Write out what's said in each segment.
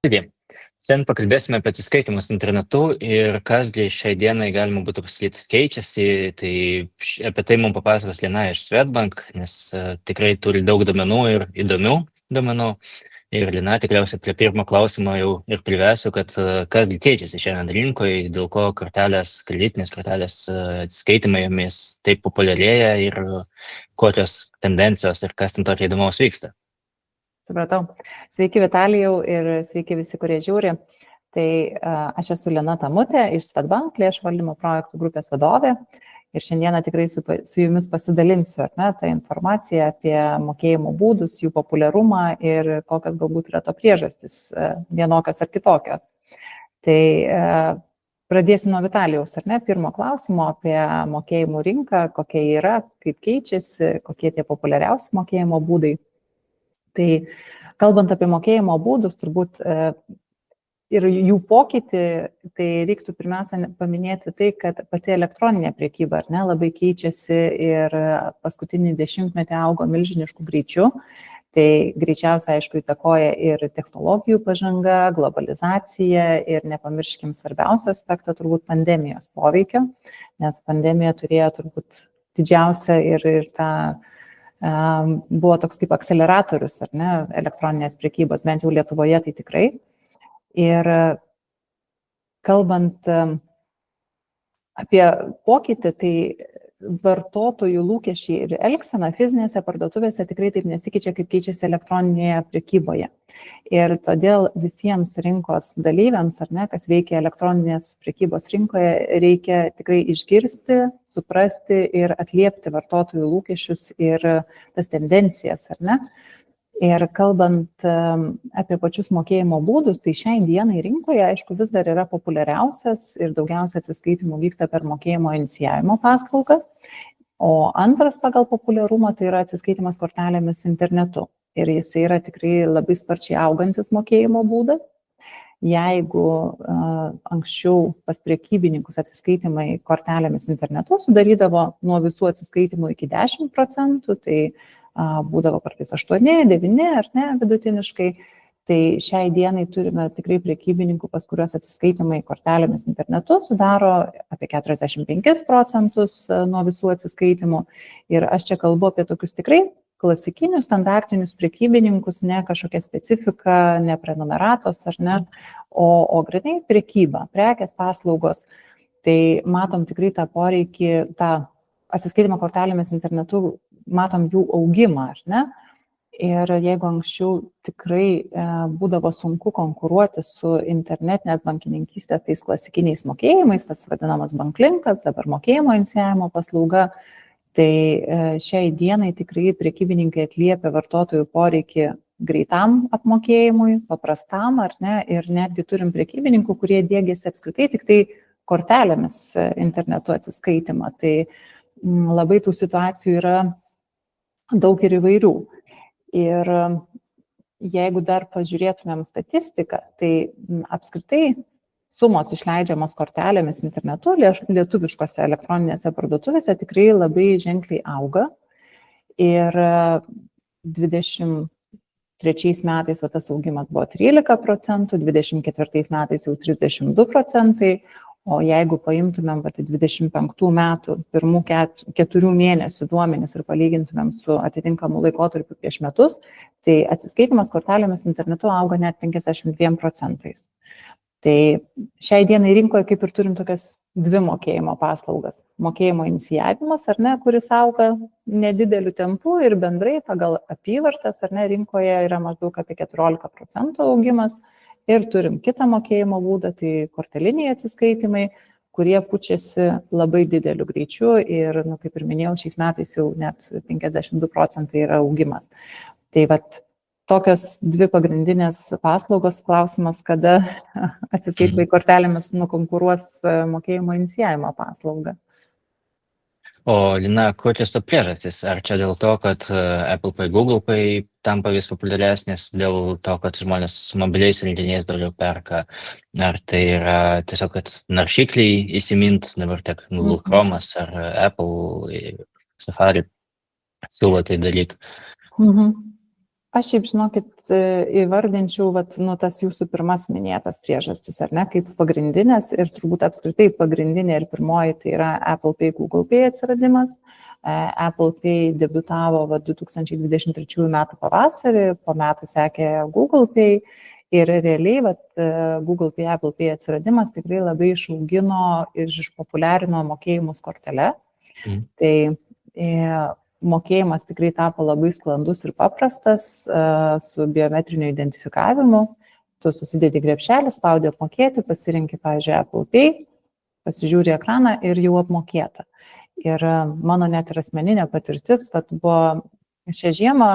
Taigi, šiandien pakalbėsime apie atsiskaitimus internetu ir kas gi šiai dienai galima būtų pasakyti keičiasi. Tai apie tai mums papasakos Lina iš Swedbank, nes tikrai turi daug duomenų ir įdomių duomenų. Ir Lina tikriausiai prie pirmo klausimo jau ir privesiu, kad kas gi keičiasi šiandien rinkoje, dėl ko kreditinės kortelės atsiskaitimai jomis taip populiarėja ir kokios tendencijos ir kas ten tokio įdomaus vyksta. Supratau. Sveiki Vitalijau ir sveiki visi, kurie žiūri. Tai aš esu Lina Tamutė iš Swedbank lėšų valdymo projektų grupės vadovė ir šiandieną tikrai su jumis pasidalinsiu tą informaciją apie mokėjimo būdus, jų populiarumą ir kokios galbūt yra to priežastys vienokios ar kitokios. Tai pradėsiu nuo Vitalijaus, pirmo klausimo apie mokėjimų rinką, kokia yra, kaip keičiasi, kokie tie populiariausi mokėjimo būdai. Tai kalbant apie mokėjimo būdus, turbūt ir jų pokytį, tai reiktų pirmiausia paminėti tai, kad pati elektroninė prekyba labai keičiasi ir paskutinį dešimtmetį augo milžiniškų greičių. Tai greičiausiai, aišku, įtakoja ir technologijų pažanga, globalizacija ir nepamirškim svarbiausio aspekto, turbūt pandemijos poveikio, nes pandemija turėjo turbūt didžiausią ir tą buvo toks kaip akceleratorius, elektroninės prekybos, bent jau Lietuvoje tai tikrai. Ir kalbant apie pokytį, tai vartotojų lūkesčiai ir elgsena fizinėse parduotuvėse tikrai taip nesikeičia, kaip keičiasi elektroninėje prekyboje. Ir todėl visiems rinkos dalyviams, kas veikia elektroninės prekybos rinkoje, reikia tikrai išgirsti, suprasti ir atliepti vartotojų lūkesčius ir tas tendencijas, Ir kalbant apie pačius mokėjimo būdus, tai šiai dienai rinkoje, aišku, vis dar yra populiariausias ir daugiausia atsiskaitimų vyksta per mokėjimo inicijavimo paslaugas. O antras pagal populiarumą tai yra atsiskaitimas kortelėmis internetu. Ir jis yra tikrai labai sparčiai augantis mokėjimo būdas. Jeigu anksčiau pas prekybininkus atsiskaitimai kortelėmis internetu sudarydavo nuo visų atsiskaitimų iki 10%, tai būdavo kartais 8, 9, vidutiniškai. Tai šiai dienai turime tikrai prekybininkų, pas kuriuos atsiskaitimai kortelėmis internetu sudaro apie 45% nuo visų atsiskaitimų. Ir aš čia kalbu apie tokius tikrai klasikinius, standartinius prekybininkus, ne kažkokia specifika, ne prenumeratos, o grynai prekyba, prekės, paslaugos. Tai matom tikrai tą poreikį, tą atsiskaitimą kortelėmis internetu, matom jų augimą, Ir jeigu anksčiau tikrai būdavo sunku konkuruoti su internetinės bankininkystės tais klasikiniais mokėjimais, tas vadinamas banklinkas, dabar mokėjimo inicijavimo paslauga, tai šiai dienai tikrai prekybininkai atliepia vartotojų poreikį greitam apmokėjimui, paprastam, ir netgi turim prekybininkų, kurie diegiasi apskritai tik tai kortelėmis internetu atsiskaitimą. Tai labai tų situacijų yra daug ir įvairių. Ir jeigu dar pažiūrėtumėm statistiką, tai apskritai sumos išleidžiamos kortelėmis internetu lietuviškose elektroninėse parduotuvėse tikrai labai ženkliai auga. Ir 23 metais tas augimas buvo 13%, 24 metais jau 32%. O jeigu paimtumėm 25 metų pirmų 4 mėnesių duomenis ir palygintumėm su atitinkamu laikotarpiu prieš metus, tai atsiskaitimas kortelėmis internetu auga net 52%. Tai šiai dienai rinkoje kaip ir turim tokias dvi mokėjimo paslaugas. Mokėjimo inicijavimas, kuris auga nedideliu tempu ir bendrai pagal apyvartas, rinkoje yra maždaug apie 14% augimas. Ir turim kitą mokėjimo būdą, tai korteliniai atsiskaitimai, kurie pučiasi labai dideliu greičiu ir, kaip ir minėjau, šiais metais jau net 52% yra augimas. Tai tokios dvi pagrindinės paslaugos, klausimas, kada atsiskaitimai kortelėmis nukonkuruos mokėjimo inicijavimo paslaugą. O Lina, kokios to priežastys? Ar čia dėl to, kad Apple Pay, Google Pay tampa vis populiaresnis, dėl to, kad žmonės mobiliais įrenginiais daugiau perka? Ar tai yra tiesiog, kad naršykliai įsimint, dabar tiek Google Chrome'as ar Apple Safari siūlo tai daryti? Aš šiaip, žinokit, įvardinčiau tas jūsų pirmas minėtas priežastis, ar ne, kaip pagrindinės ir turbūt apskritai pagrindinė ir pirmoji tai yra Apple Pay, Google Pay atsiradimas. Apple Pay debutavo 2023 metų pavasarį, po metų sekė Google Pay ir realiai Google Pay, Apple Pay atsiradimas tikrai labai išaugino ir išpopuliarino mokėjimus kortele. Tai mokėjimas tikrai tapo labai sklandus ir paprastas su biometriniu identifikavimu. Tu susidedi krepšelį, spaudi apmokėti, pasirinki, pavyzdžiui, Apple Pay, pasižiūri ekraną ir jau apmokėta. Ir mano net ir asmeninė patirtis, kad buvo šią žiemą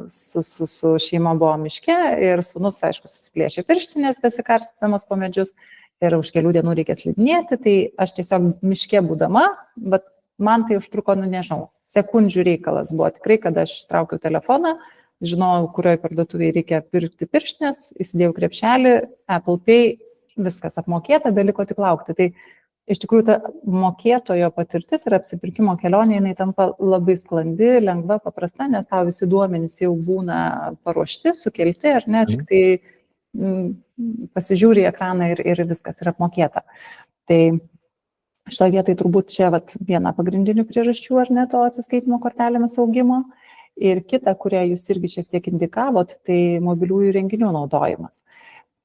su šeima buvo miške ir sūnus, aišku, susiplėšė pirštinės, besikarstydamas po medžius ir už kelių dienų reikės slidinėti, tai aš tiesiog miške būdama, bet man tai užtruko, nežinau, sekundžių reikalas buvo tikrai, kada aš ištraukiau telefoną, žinojau, kurioje parduotuvėje reikia pirkti pirštinės, įsidėjau krepšelį, Apple Pay, viskas apmokėta, beliko tik laukti. Tai iš tikrųjų ta mokėtojo patirtis ir apsipirkimo kelionė, jinai tampa labai sklandi, lengva, paprasta, nes tau visi duomenys jau būna paruošti, sukelti, ar ne, tik tai pasižiūri į ekraną ir viskas yra apmokėta. Tai šitoje vietoje turbūt čia viena pagrindinių priežasčių, ar ne, to atsiskaitimo kortelėmis augimo. Ir kita, kurią jūs irgi šiek tiek indikavot, tai mobiliųjų įrenginių naudojimas.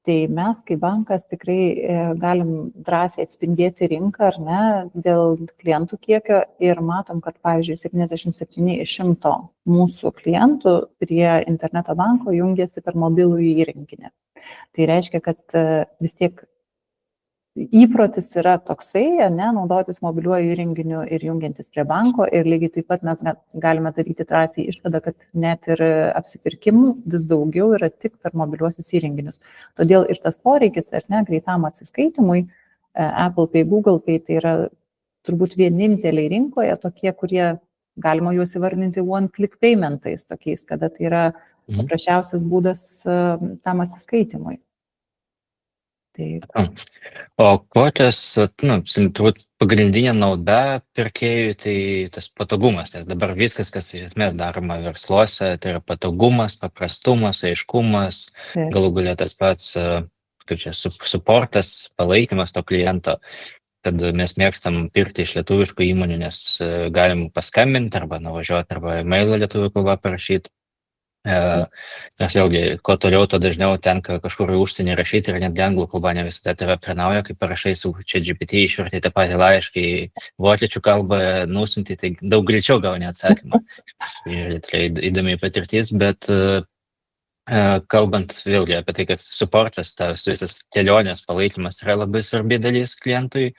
Tai mes kaip bankas tikrai galim drąsiai atspindėti rinką, ar ne, dėl klientų kiekio ir matom, kad, pavyzdžiui, 77 iš 100 mūsų klientų prie interneto banko jungiasi per mobilųjį įrenginį. Tai reiškia, kad vis tiek įprotis yra toksai, ne, naudotis mobiliuoju įrenginiu ir jungiantis prie banko ir lygiai taip pat mes galime daryti drąsiai išvadą, kad net ir apsipirkimų vis daugiau yra tik per mobiliuosius įrenginius. Todėl ir tas poreikis, ar ne, greitam atsiskaitimui, Apple Pay, Google Pay, tai yra turbūt vieninteliai rinkoje tokie, kurie galima juos įvardinti one-click paymentais tokiais, kada tai yra paprasčiausias būdas tam atsiskaitimui. Tai... O kokios, turbūt pagrindinė nauda pirkėjui, tai tas patogumas, nes dabar viskas, kas iš esmės daroma versluose, tai yra patogumas, paprastumas, aiškumas, galų galia tas pats, kaip čia, suportas, palaikymas to kliento, kad mes mėgstam pirkti iš lietuviškų įmonių, nes galim paskambinti arba nuvažiuoti arba e-mailą lietuvių kalbą parašyti. Nes vėlgi, kuo toliau, to dažniau tenka kažkur į užsienį rašyti ir net anglų kalba ne visada tave aptarnauja, kai parašai su ChatGPT, išverti tą patį laišką į vokiečių kalbą, nusinti, tai daug greičiau gauni atsakymą. Ir tai įdomi patirtis, bet kalbant vėlgi apie tai, kad suportas, tas visas kelionės palaikymas yra labai svarbi dalis klientui,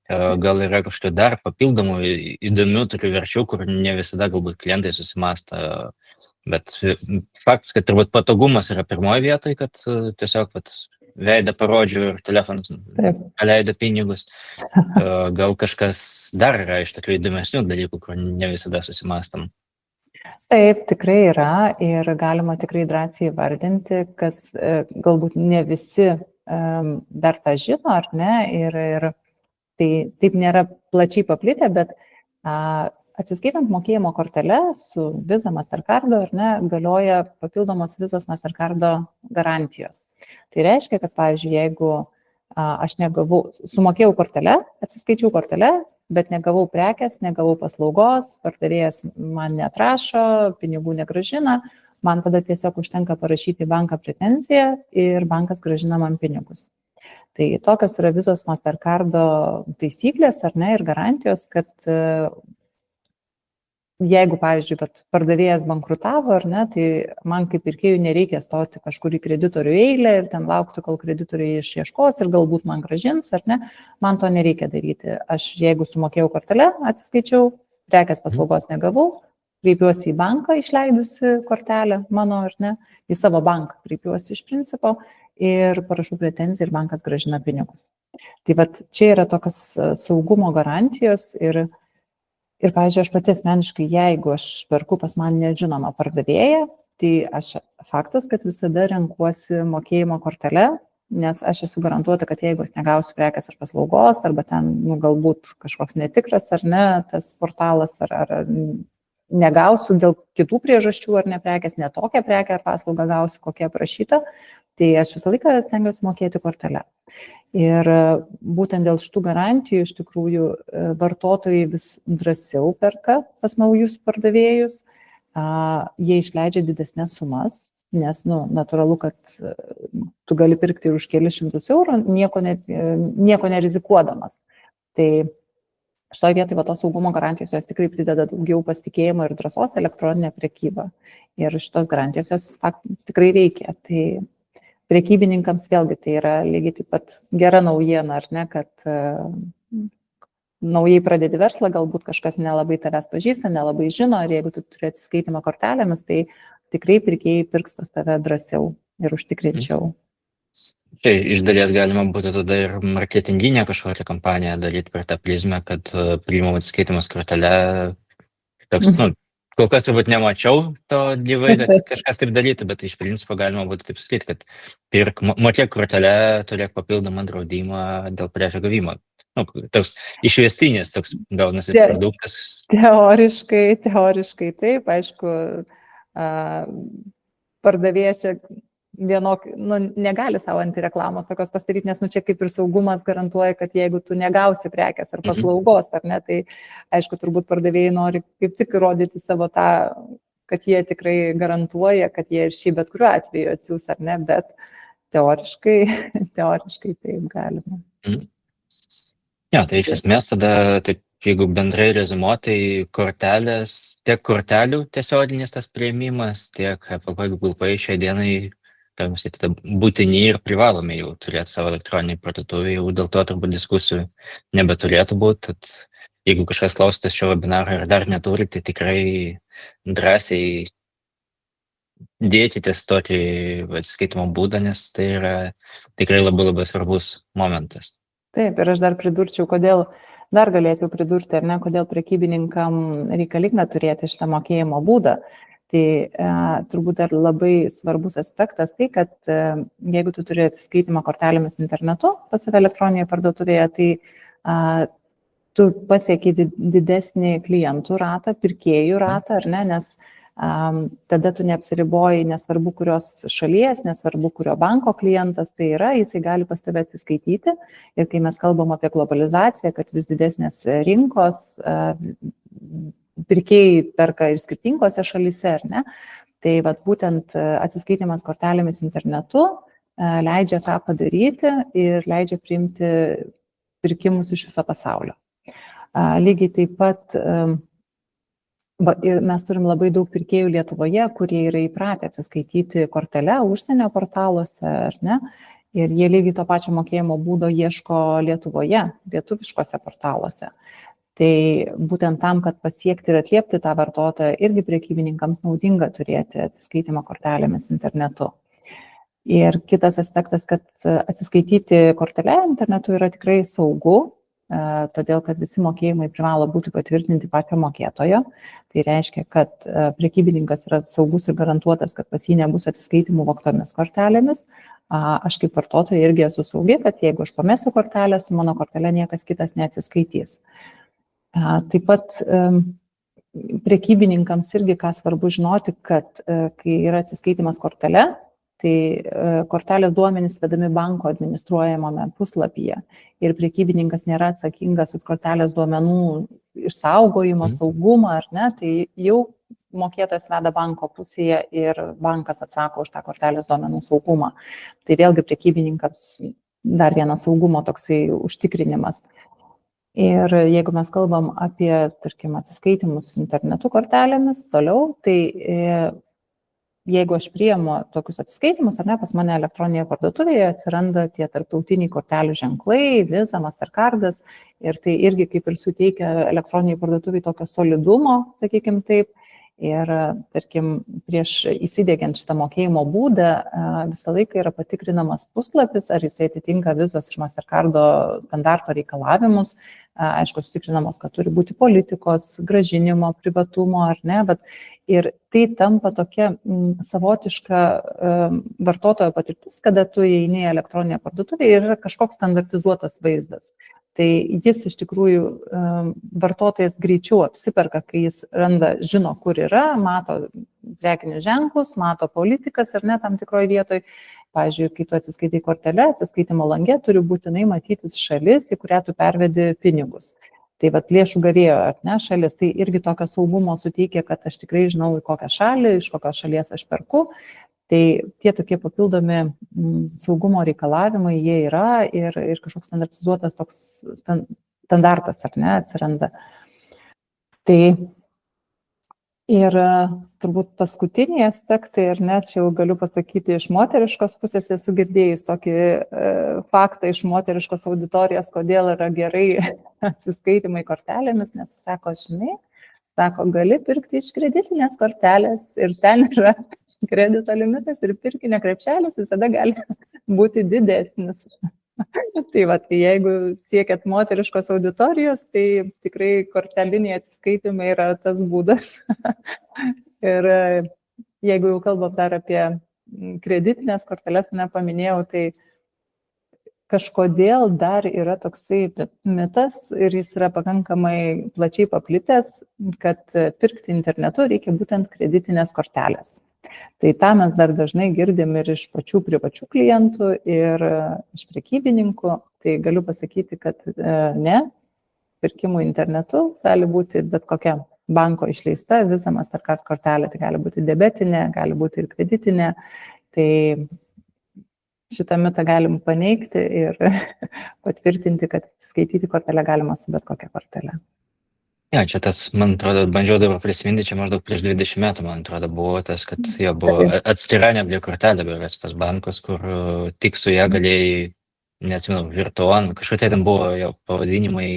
gal yra kažkokių dar papildomų įdomių tokių verčių, kur ne visada galbūt klientai susimąsto. Bet faktas, kad turbūt patogumas yra pirmoje vietoje, kad tiesiog veidą parodžiu ir telefonas leido pinigus. Gal kažkas dar yra iš tokių įdomesnių dalykų, kur ne visada susimąstam. Taip, tikrai yra ir galima tikrai drąsiai vardinti, kas galbūt ne visi dar tą žino, ar ne, ir tai taip nėra plačiai paplitę, bet atsiskaitant mokėjimo kortelę su Visa, Mastercardo, ar ne, galioja papildomos Visos Mastercardo garantijos. Tai reiškia, kad, pavyzdžiui, jeigu aš sumokėjau kortelę, atsiskaičiau kortelę, bet negavau prekės, negavau paslaugos, pardavėjas man neatrašo, pinigų negrąžina, man tada tiesiog užtenka parašyti banką pretenziją ir bankas grąžina man pinigus. Tai tokios yra Visos Mastercardo taisyklės, ar ne, ir garantijos, kad jeigu, pavyzdžiui, pardavėjas bankrutavo, ar ne, tai man kaip pirkėjui nereikia stoti kažkur į kreditorių eilę ir ten laukti, kol kreditoriai išieškos ir galbūt man grąžins, ar ne, man to nereikia daryti. Aš jeigu sumokėjau kortelę, atsiskaičiau, prekės paslaugos negavau, kreipiuosi į banką išleidusi kortelę mano, ar ne, į savo banką kreipiuosi iš principo ir parašau pretenziją ir bankas grąžina pinigus. Tai čia yra tokios saugumo garantijos ir, pavyzdžiui, aš pati asmeniškai, jeigu aš perku pas man nežinomą pardavėją, tai faktas, kad visada renkuosi mokėjimo kortelę, nes aš esu garantuota, kad jeigu aš negausiu prekės ar paslaugos, arba ten galbūt kažkoks netikras ar ne, tas portalas ar negausiu dėl kitų priežasčių ar ne prekės, ne tokią prekę ar paslaugą gausiu, kokia aprašyta, tai aš visą laiką stengiuosi mokėti kortelę. Ir būtent dėl šitų garantijų iš tikrųjų vartotojai vis drąsiau perka pas naujus pardavėjus, jie išleidžia didesnės sumas, nes natūralu, kad tu gali pirkti už kelius šimtus eurų, nieko nerizikuodamas. Tai šitoje vietoje tos saugumo garantijos jos tikrai prideda daugiau pasitikėjimo ir drąsos elektroninę prekybą. Ir šitos garantijos jos tikrai veikia. Tai prekybininkams vėlgi tai yra lygiai taip pat gera naujiena, ar ne, kad naujai pradedi verslą, galbūt kažkas nelabai tavęs pažįsta, nelabai žino, ir jeigu tu turi atsiskaitimą kortelėmis, tai tikrai pirkėjai pirks pas tave drąsiau ir užtikrinčiau. Tai iš dalies galima būtų tada ir marketinginę kažkokią kampaniją daryti per tą prizmę, kad priimam atsiskaitimas kortelę. Toks, kol kas turbūt nemačiau to gyvai, kad kažkas taip darytų, bet iš principo galima būtų taip sakyti, kad mokėk kortelę, turėk papildomą draudimą dėl prekių gavimo. Toks išvestinis, toks gaunasi produktas. Teoriškai taip, aišku, pardavėjas čia negali savo antireklamos tokios pasidaryti, nes čia kaip ir saugumas garantuoja, kad jeigu tu negausi prekės ar paslaugos, ar ne, tai aišku, turbūt pardavėjai nori kaip tik rodyti savo tą, kad jie tikrai garantuoja, kad jie ir šį bet kuriuo atveju atsiūs, ar ne, bet teoriškai taip galima. Ja, tai iš esmės tada, taip, jeigu bendrai rezumuotai, kortelės, tiek kortelių tiesioginis tas priėmimas, tiek Apple Pay, Google Pay šiai dienai būtini ir privalomi jau turėti savo elektroninį parduotuvę, jau dėl to turbūt diskusijų nebeturėtų būti. Jeigu kažkas klausotės šio webinaro ir dar neturi, tai tikrai drąsiai dėkitės tokį atsiskaitimo būdą, nes tai yra tikrai labai labai svarbus momentas. Taip, ir aš dar pridurčiau, dar galėčiau pridurti, ar ne, kodėl prekybininkam reikalinga turėti šitą mokėjimo būdą. Tai turbūt dar labai svarbus aspektas tai, kad jeigu tu turi atsiskaitimą kortelėmis internetu pas save elektroninėje parduotuvėje, tai tu pasieki didesnį klientų ratą, pirkėjų ratą, ar ne, nes tada tu neapsiriboji, nesvarbu kurios šalies, nesvarbu kurio banko klientas tai yra, jisai gali pas tave atsiskaityti. Ir kai mes kalbam apie globalizaciją, kad vis didesnės rinkos, pirkėjai perka ir skirtingose šalyse, ar ne, tai būtent atsiskaitimas kortelėmis internetu leidžia tą padaryti ir leidžia priimti pirkimus iš viso pasaulio. Lygiai taip pat mes turim labai daug pirkėjų Lietuvoje, kurie yra įpratę atsiskaityti kortelę užsienio portaluose, ar ne, ir jie lygiai to pačio mokėjimo būdo ieško Lietuvoje, lietuviškose portaluose. Tai būtent tam, kad pasiekti ir atliepti tą vartotoją, irgi prekybininkams naudinga turėti atsiskaitimą kortelėmis internetu. Ir kitas aspektas, kad atsiskaityti kortelę internetu yra tikrai saugu, todėl kad visi mokėjimai privalo būti patvirtinti pačio mokėtojo. Tai reiškia, kad prekybininkas yra saugus ir garantuotas, kad pas jį nebus atsiskaitimų vogtomis kortelėmis. Aš kaip vartotoja irgi esu saugi, kad jeigu aš pamesiu kortelę, su mano kortelė niekas kitas neatsiskaitys. Taip pat prekybininkams irgi ką svarbu žinoti, kad kai yra atsiskaitimas kortelė, tai kortelės duomenys vedami banko administruojamame puslapyje ir prekybininkas nėra atsakingas už kortelės duomenų išsaugojimą, saugumą, ar ne, tai jau mokėtojas veda banko pusėje ir bankas atsako už tą kortelės duomenų saugumą. Tai vėlgi prekybininkams dar vienas saugumo toksai užtikrinimas. Ir jeigu mes kalbam apie, tarkim, atsiskaitimus internetu kortelėmis toliau, tai jeigu aš priimu tokius atsiskaitimus, ar ne, pas mane elektroninėje parduotuvėje atsiranda tie tarptautiniai kortelių ženklai, Visa, Mastercardas, ir tai irgi kaip ir suteikia elektroniniai parduotuviai tokio solidumo, sakykim taip. Ir, tarkim, prieš įsidiegiant šitą mokėjimo būdą visą laiką yra patikrinamas puslapis, ar jisai atitinka Visos ir Mastercardo standarto reikalavimus. Aišku, sutikrinamos, kad turi būti politikos, grąžinimo, privatumo, ar ne, bet ir tai tampa tokia savotiška vartotojo patirtis, kada tu įeini į elektroninę parduotuvę ir yra kažkoks standartizuotas vaizdas. Tai jis iš tikrųjų vartotojas greičiau apsiperka, kai jis žino, kur yra, mato prekinius ženklus, mato politikas ar ne tam tikroje vietoje. Pavyzdžiui, kai tu atsiskaitai kortelę, atsiskaitimo lange turi būtinai matytis šalis, į kurią tu pervedi pinigus. Tai vat lėšų gavėjo ar ne šalis, tai irgi tokio saugumo suteikia, kad aš tikrai žinau, į kokią šalį, iš kokios šalies aš perku. Tai tie tokie papildomi saugumo reikalavimai jie yra ir kažkoks standartizuotas toks standartas ar ne atsiranda. Tai ir turbūt paskutiniai aspektai, ir net čia jau galiu pasakyti iš moteriškos pusės, esu girdėjus tokį faktą iš moteriškos auditorijos, kodėl yra gerai atsiskaitimai kortelėmis, nes sako, žinai, gali pirkti iš kreditinės kortelės ir ten yra kredito limitas ir pirkinio krepšelis visada gali būti didesnis. Tai va, tai jeigu siekiat moteriškos auditorijos, tai tikrai korteliniai atsiskaitimai yra tas būdas. Ir jeigu jau kalbam dar apie kreditinės korteles, nepaminėjau, tai kažkodėl dar yra toksai mitas ir jis yra pakankamai plačiai paplitęs, kad pirkti internetu reikia būtent kreditinės kortelės. Tai tą mes dar dažnai girdim ir iš pačių privačių klientų ir iš prekybininkų. Tai galiu pasakyti, kad ne, pirkimų internetu gali būti bet kokia banko išleista Visa, Mastercard kortelė, tai gali būti debetinė, gali būti ir kreditinė. Tai šitą mitą galim paneigti ir patvirtinti, kad skaityti kortelę galima su bet kokia kortelė. Ja, čia tas, man atrodo, bandžiau dabar prisiminti, čia maždaug prieš 20 metų, man atrodo, buvo tas, kad jo buvo atskira neblė kortelė, beveik pas bankus, kur tik su ją galėjai, neatsimenu, Virtuon, kažkokie ten buvo jo pavadinimai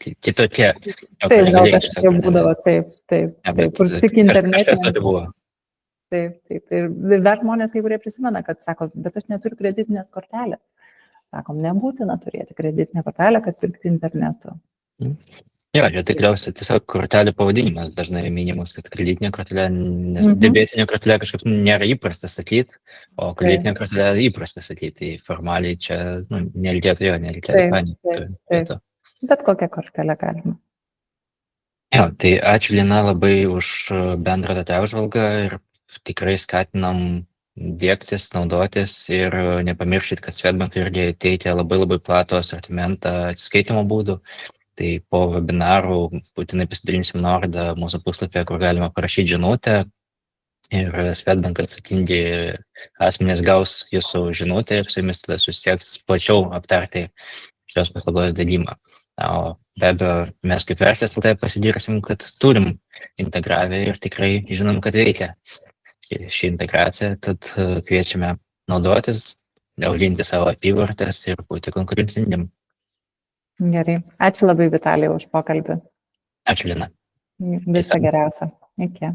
kitokie. Taip, gal kažkokie būdavo, taip, kur tik internetinė. Taip. Ir dar žmonės, kai kurie prisimena, kad sako, bet aš neturiu kreditinės kortelės. Sakom, nebūtina turėti kreditinę kortelę, kad pirkti internetu. Ja, čia tikriausiai tiesiog kortelė pavadinimas dažnai minimas, kad kreditinė kortelė, nes debetinė kortelė kažkaip nėra įprasta sakyti, o kreditinė kortelė įprasta sakyti, tai formaliai čia nereikėtų panikti. Bet kokią kortelę galima. Ja, tai ačiū Lina labai už bendrą tokią apžvalgą ir tikrai skatinam dėktis, naudotis ir nepamirškit, kad Swedbank irgi teikia labai platų asortimentą atsiskaitimo būdų. Tai po webinarų būtinai pasidalinsim nuorodą mūsų puslapyje, kur galima parašyti žinutę ir Swedbank atsakingi asmenys gaus jūsų žinutę ir su jumis tada susisieks plačiau aptarti šios paslaugos dalymą. O be abejo, mes kaip verslas tada pasidirsim, kad turim integravę ir tikrai žinom, kad veikia ši integracija, tad kviečiame naudotis, auginti savo apyvartas ir būti konkurencingiem. Gerai. Ačiū labai, Vitalijau, už pokalbį. Ačiū, Lina. Viso geriausio. Iki.